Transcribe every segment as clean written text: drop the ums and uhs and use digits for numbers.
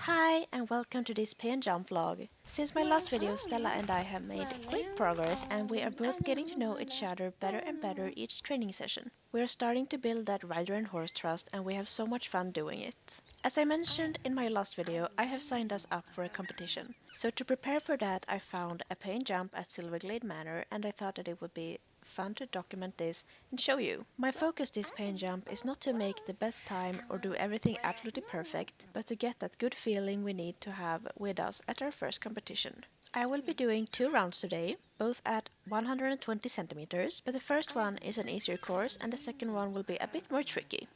Hi and welcome to this pin jump vlog. Since my last video, Stella and I have made great progress and we are both getting to know each other better and better each training session. We are starting to build that rider and horse trust and we have so much fun doing it. As I mentioned in my last video, I have signed us up for a competition. So to prepare for that, I found a pin jump at Silverglade Manor and I thought that it would be fun to document this and show you. My focus this pain jump is not to make the best time or do everything absolutely perfect, but to get that good feeling we need to have with us at our first competition. I will be doing 2 rounds today, both at 120 centimeters, but the first one is an easier course and the second one will be a bit more tricky.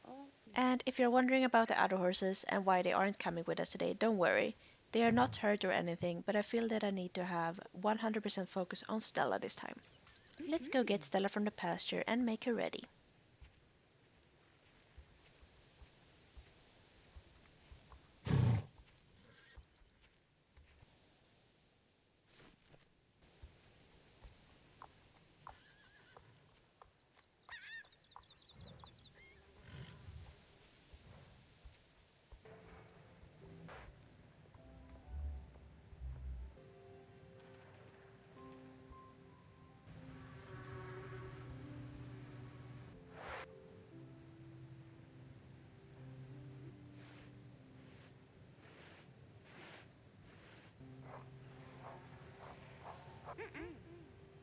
And if you're wondering about the other horses and why they aren't coming with us today, don't worry. They are not hurt or anything, but I feel that I need to have 100% focus on Stella this time. Let's go get Stella from the pasture and make her ready.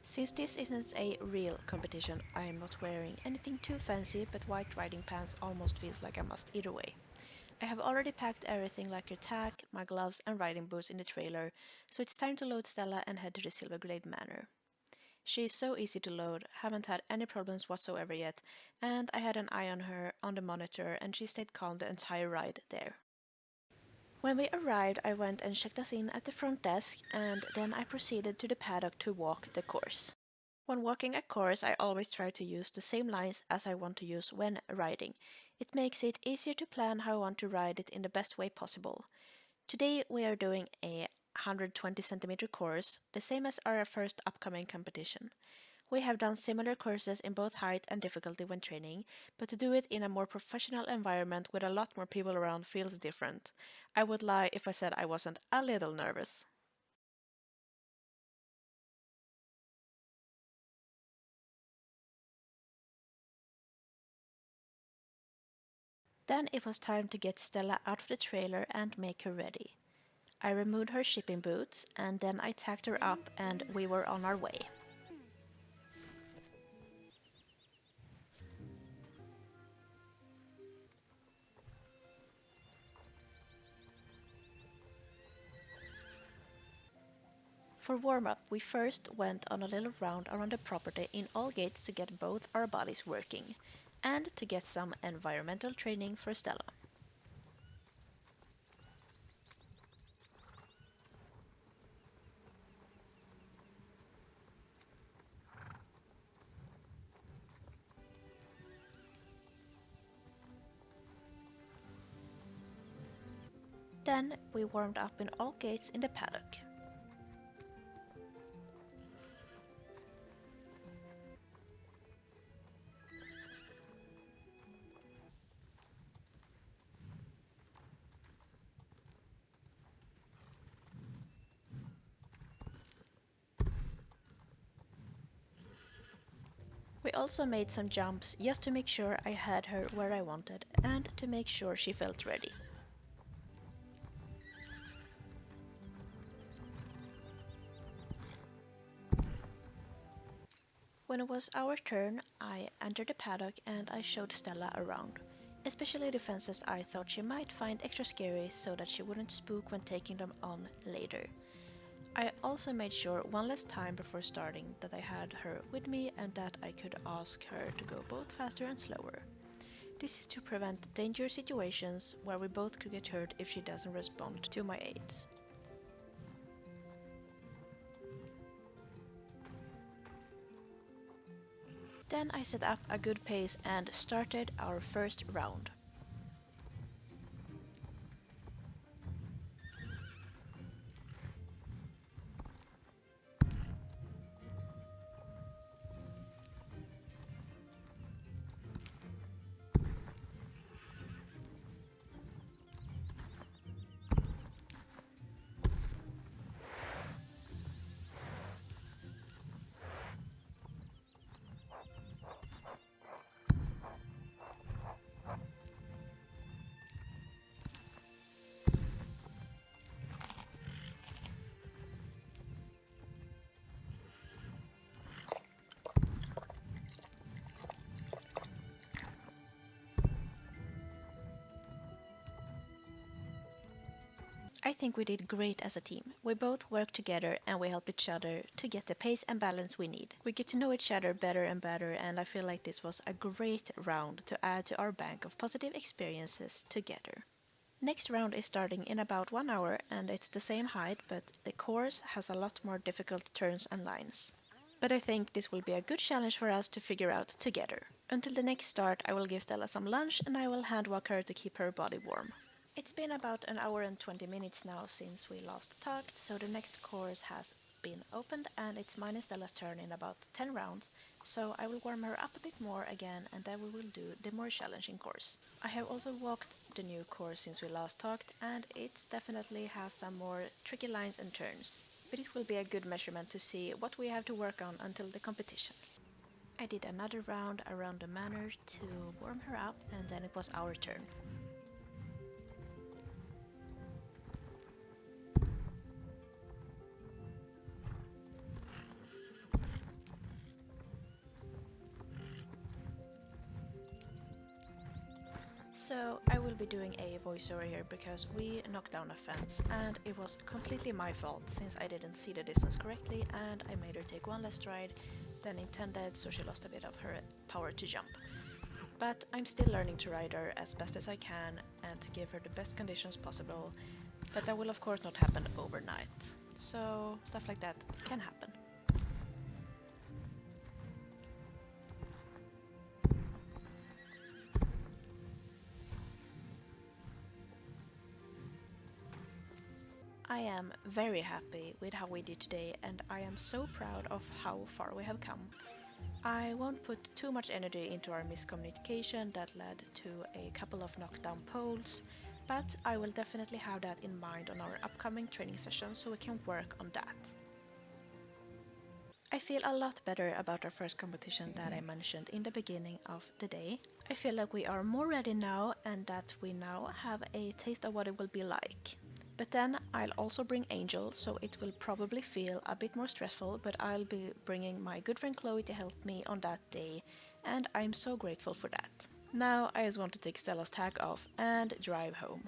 Since this isn't a real competition, I am not wearing anything too fancy, but white riding pants almost feels like a must either way. I have already packed everything like her tack, my gloves and riding boots in the trailer, so it's time to load Stella and head to the Silverglade Manor. She is so easy to load, haven't had any problems whatsoever yet, and I had an eye on her on the monitor and she stayed calm the entire ride there. When we arrived, I went and checked us in at the front desk and then I proceeded to the paddock to walk the course. When walking a course, I always try to use the same lines as I want to use when riding. It makes it easier to plan how I want to ride it in the best way possible. Today we are doing a 120 centimeter course, the same as our first upcoming competition. We have done similar courses in both height and difficulty when training, but to do it in a more professional environment with a lot more people around feels different. I would lie if I said I wasn't a little nervous. Then it was time to get Stella out of the trailer and make her ready. I removed her shipping boots and then I tacked her up and we were on our way. For warm-up, we first went on a little round around the property in all gates to get both our bodies working, and to get some environmental training for Stella. Then we warmed up in all gates in the paddock. We also made some jumps just to make sure I had her where I wanted and to make sure she felt ready. When it was our turn, I entered the paddock and I showed Stella around, especially the fences I thought she might find extra scary so that she wouldn't spook when taking them on later. I also made sure one last time before starting that I had her with me and that I could ask her to go both faster and slower. This is to prevent dangerous situations where we both could get hurt if she doesn't respond to my aids. Then I set up a good pace and started our first round. think we did great as a team. We both worked together and we helped each other to get the pace and balance we need. We get to know each other better and better, and I feel like this was a great round to add to our bank of positive experiences together. Next round is starting in about 1 hour and it's the same height, but the course has a lot more difficult turns and lines. But I think this will be a good challenge for us to figure out together. Until the next start, I will give Stella some lunch and I will handwalk her to keep her body warm. It's been about 1 hour and 20 minutes now since we last talked, so the next course has been opened and it's mine and Stella's turn in about 10 rounds, so I will warm her up a bit more again and then we will do the more challenging course. I have also walked the new course since we last talked and it definitely has some more tricky lines and turns, but it will be a good measurement to see what we have to work on until the competition. I did another round around the manor to warm her up and then it was our turn. So I will be doing a voiceover here because we knocked down a fence and it was completely my fault since I didn't see the distance correctly and I made her take one less stride than intended, so she lost a bit of her power to jump. But I'm still learning to ride her as best as I can and to give her the best conditions possible, but that will of course not happen overnight. So stuff like that can happen. I am very happy with how we did today and I am so proud of how far we have come. I won't put too much energy into our miscommunication that led to a couple of knockdown poles, but I will definitely have that in mind on our upcoming training sessions so we can work on that. I feel a lot better about our first competition that I mentioned in the beginning of the day. I feel like we are more ready now and that we now have a taste of what it will be like. But then I'll also bring Angel, so it will probably feel a bit more stressful, but I'll be bringing my good friend Chloe to help me on that day, and I'm so grateful for that. Now I just want to take Stella's tag off and drive home.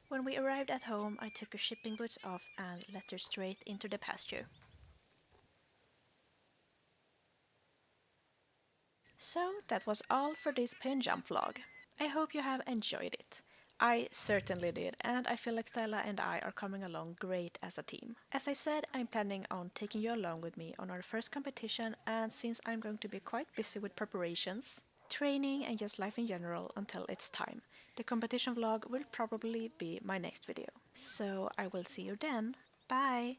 When we arrived at home, I took her shipping boots off and let her straight into the pasture. So that was all for this pin jump vlog. I hope you have enjoyed it. I certainly did, and I feel like Stella and I are coming along great as a team. As I said, I'm planning on taking you along with me on our first competition, and since I'm going to be quite busy with preparations, training and just life in general until it's time, the competition vlog will probably be my next video. So I will see you then. Bye!